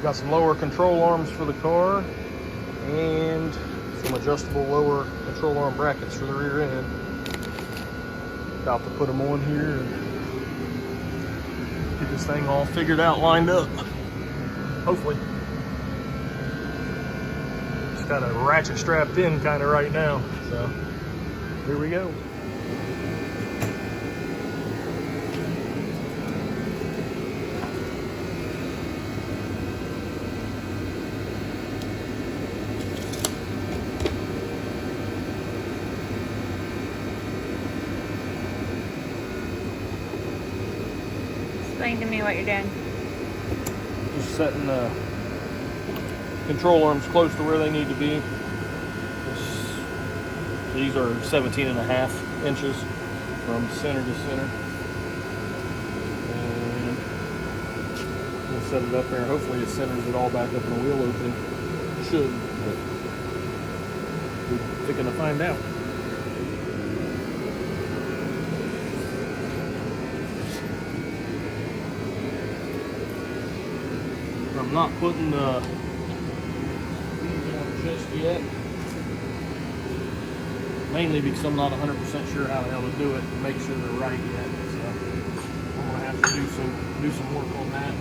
Got some lower control arms for the car and some adjustable lower control arm brackets for the rear end. About to put them on here and get this thing all figured out, lined up. Hopefully. Just kind of ratchet strapped in kind of right now. So here we go. Explain to me what you're doing. Just setting the control arms close to where they need to be. These are 17.5 inches from center to center. And we'll set it up there. Hopefully it centers it all back up in the wheel opening. It should, but we're gonna find out. I'm not putting these on just yet, mainly because I'm not 100% sure how the hell to do it and make sure they're right yet. So I'm gonna have to do some work on that.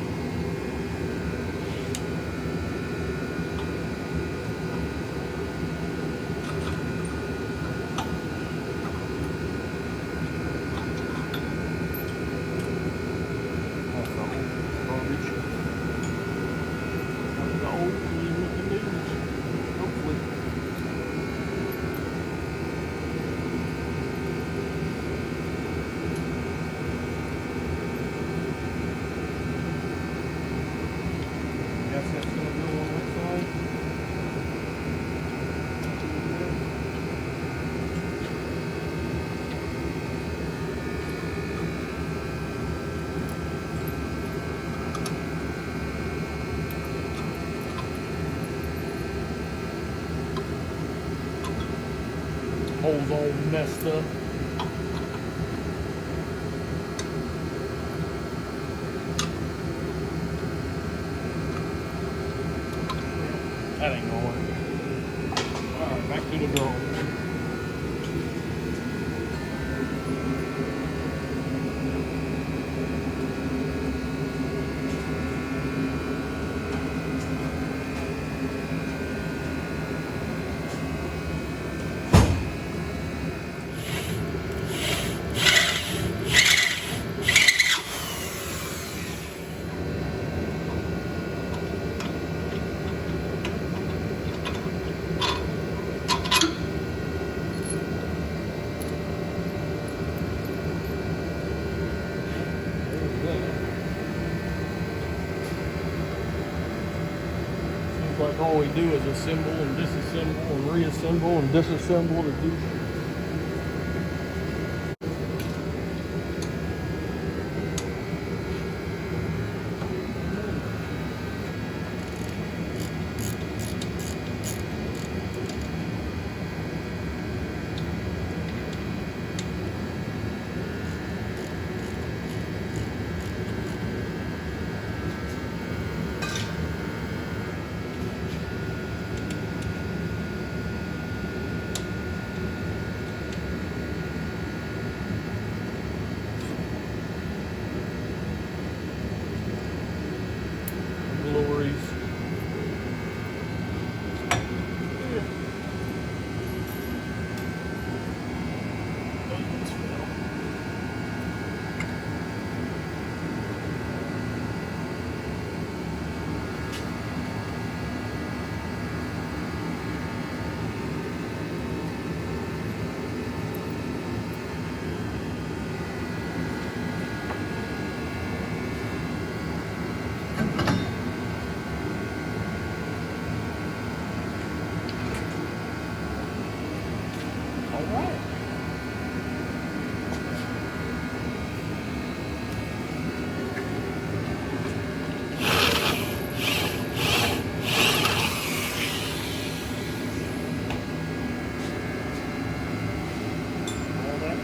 Holes all messed up. That ain't gonna work. Alright, back to the drawing. Like all we do is assemble and disassemble and reassemble and disassemble to do.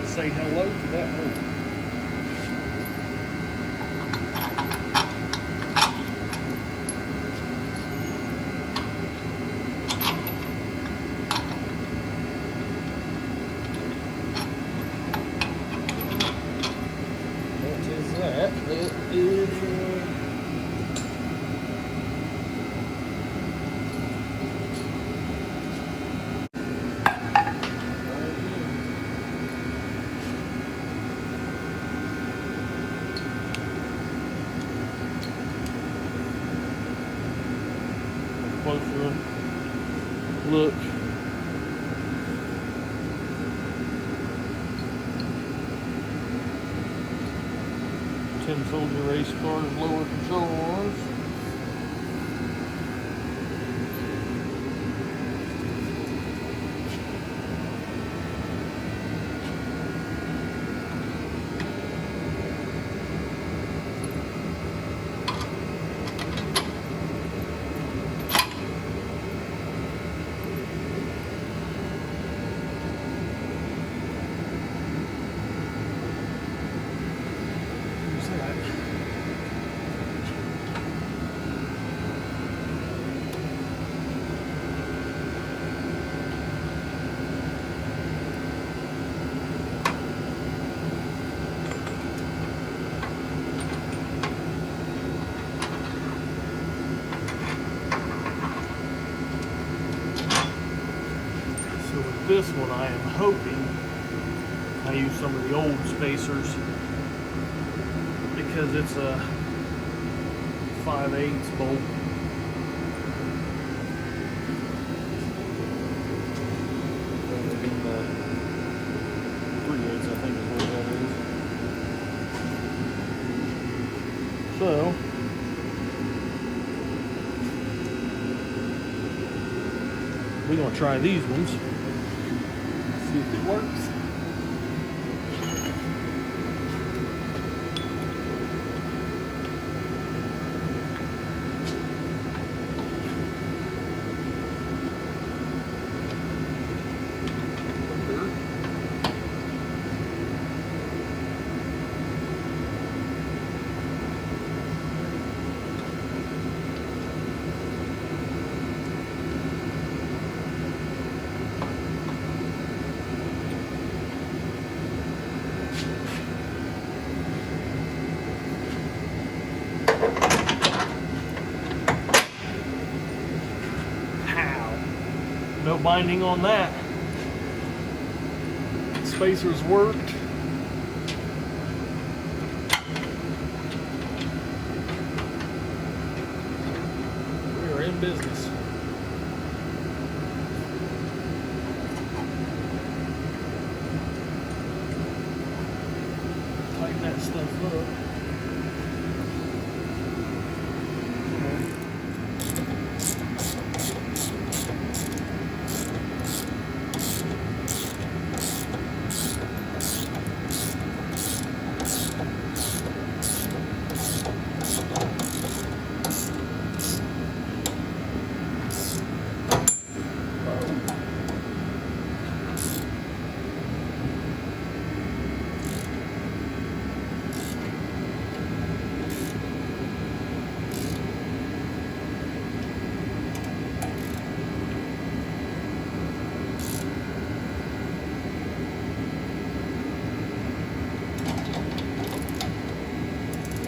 Say hello to that hole. closer look. Tin Soldier race cars, lower control arms. This one I am hoping I use some of the old spacers because it's a 5/8 bolt. Rather than the 3/8, I think is what that is. So we're gonna try these ones. See if it works. No binding on that. Spacers worked. We are in business. Tighten that stuff up.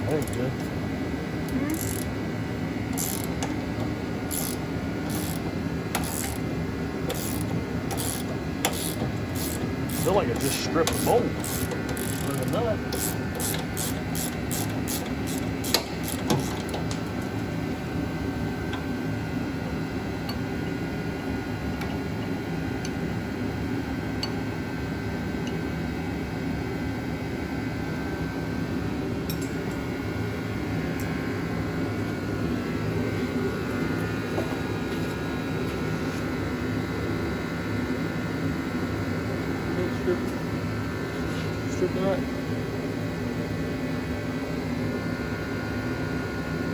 That ain't good. I feel like I just stripped the mold from the nut. Strip it right.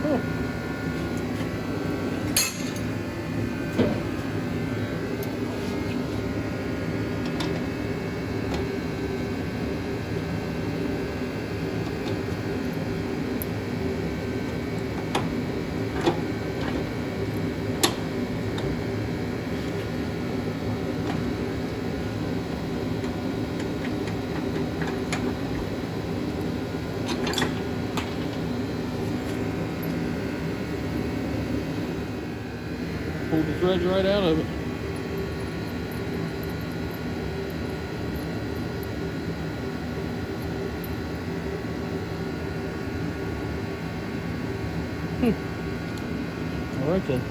Oh. Pulled the threads right out of it. All right then.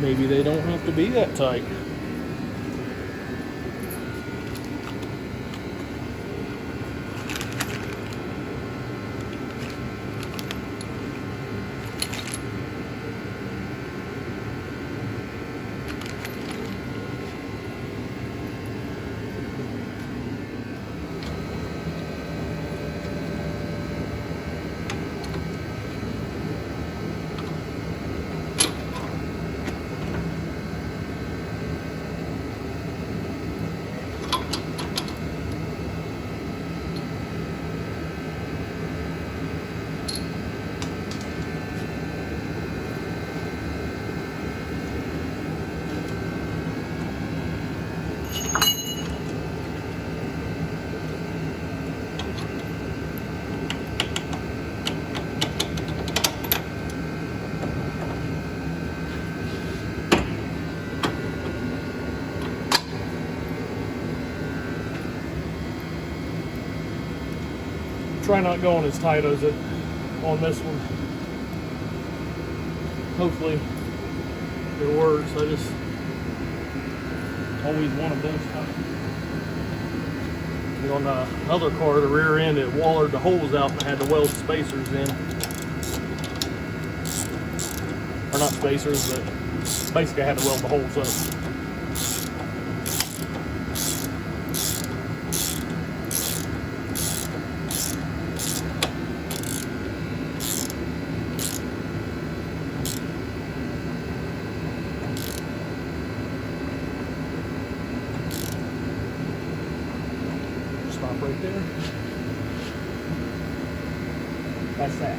maybe they don't have to be that tight. Try not going as tight as it on this one. Hopefully it works. I just always wanted those kind of. On the other car, the rear end, it wallered the holes out and I had to weld spacers in. Or not spacers, but basically I had to weld the holes up. Stop right there. That's that.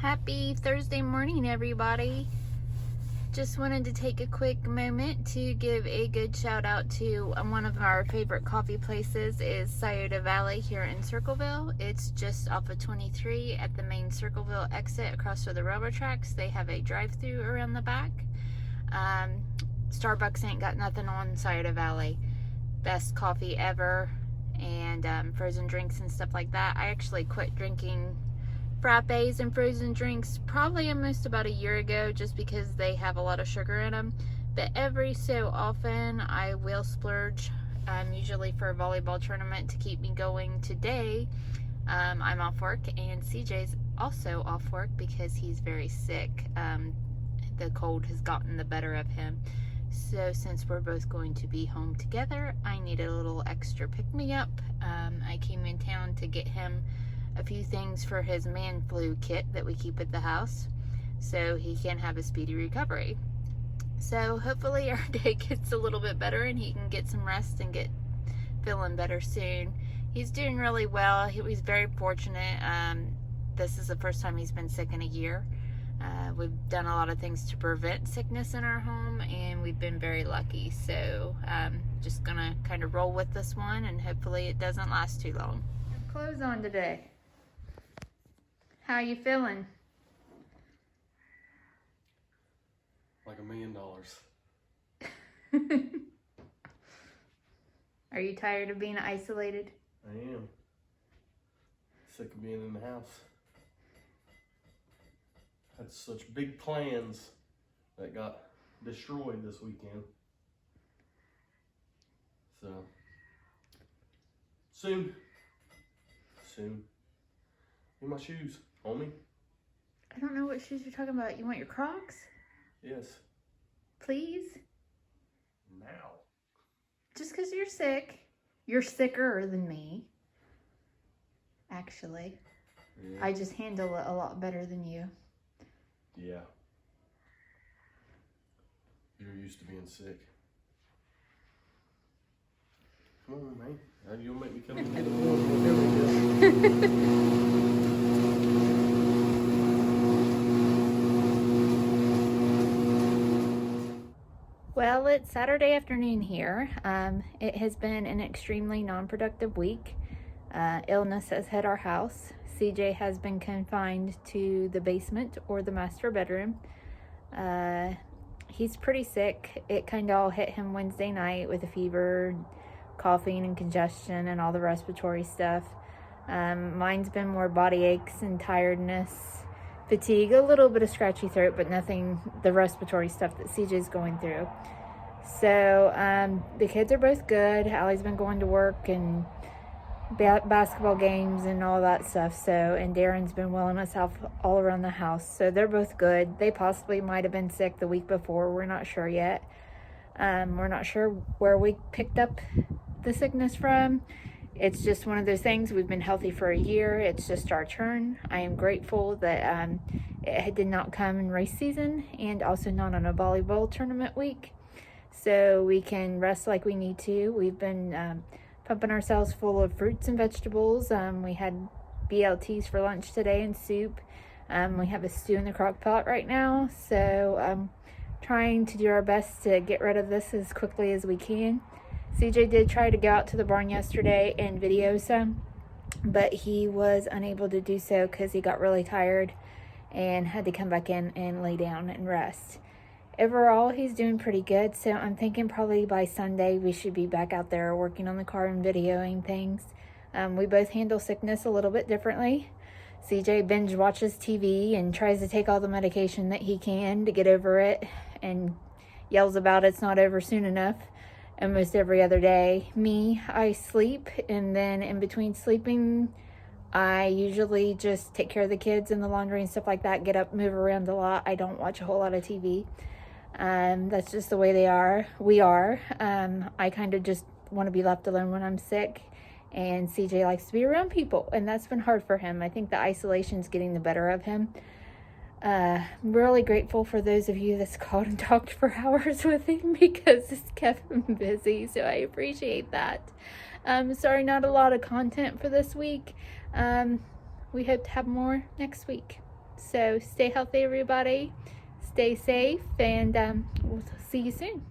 Happy Thursday morning, everybody. Just wanted to take a quick moment to give a good shout out to one of our favorite coffee places is Scioto Valley here in Circleville. It's just off of 23 at the main Circleville exit across from the railroad tracks. They have a drive-through around the back. Starbucks ain't got nothing on Scioto Valley. Best coffee ever, and frozen drinks and stuff like that. I actually quit drinking frappes and frozen drinks probably almost about a year ago just because they have a lot of sugar in them, but every so often I will splurge, usually for a volleyball tournament to keep me going. Today I'm off work and CJ's also off work because he's very sick. The cold has gotten the better of him, so since we're both going to be home together, I needed a little extra pick-me-up. I came in town to get him a few things for his man flu kit that we keep at the house so he can have a speedy recovery. So hopefully our day gets a little bit better and he can get some rest and get feeling better soon. He's doing really well. He's very fortunate. This is the first time he's been sick in a year. We've done a lot of things to prevent sickness in our home, and we've been very lucky. So just gonna kind of roll with this one, and hopefully it doesn't last too long. I have clothes on today. How you feeling? Like $1 million. Are you tired of being isolated? I am. Sick of being in the house. Had such big plans that got destroyed this weekend. So, soon. Get my shoes, homie. I don't know what shoes you're talking about. You want your Crocs? Yes. Please? Now. Just because you're sick. You're sicker than me. Actually. Yeah. I just handle it a lot better than you. Yeah. You're used to being sick. Come on, man. You'll make me come in. There we go. Well, it's Saturday afternoon here. It has been an extremely non-productive week. Illness has hit our house. CJ has been confined to the basement or the master bedroom. He's pretty sick. It kind of all hit him Wednesday night with a fever, coughing and congestion and all the respiratory stuff. Mine's been more body aches and tiredness, fatigue, a little bit of scratchy throat, but nothing the respiratory stuff that CJ's going through. So the kids are both good. Allie's been going to work and basketball games and all that stuff. So, and Darren's been willing us out all around the house. So they're both good. They possibly might have been sick the week before. We're not sure yet. We're not sure where we picked up the sickness from. It's just one of those things. We've been healthy for a year. It's just our turn. I am grateful that it did not come in race season and also not on a volleyball tournament week. So we can rest like we need to. We've been pumping ourselves full of fruits and vegetables. We had BLTs for lunch today and soup. We have a stew in the crock pot right now. So I'm trying to do our best to get rid of this as quickly as we can. CJ did try to go out to the barn yesterday and video some, but he was unable to do so because he got really tired and had to come back in and lay down and rest. Overall, he's doing pretty good, so I'm thinking probably by Sunday we should be back out there working on the car and videoing things. We both handle sickness a little bit differently. CJ binge watches TV and tries to take all the medication that he can to get over it and yells about it's not over soon enough almost every other day. Me, I sleep, and then in between sleeping, I usually just take care of the kids and the laundry and stuff like that, get up, move around a lot. I don't watch a whole lot of TV. That's just the way we are. I kind of just want to be left alone when I'm sick, and CJ likes to be around people, and that's been hard for him. I think the isolation's getting the better of him. I'm really grateful for those of you that's called and talked for hours with him because it's kept him busy, so I appreciate that. Sorry, not a lot of content for this week. We hope to have more next week. So stay healthy, everybody. Stay safe, and we'll see you soon.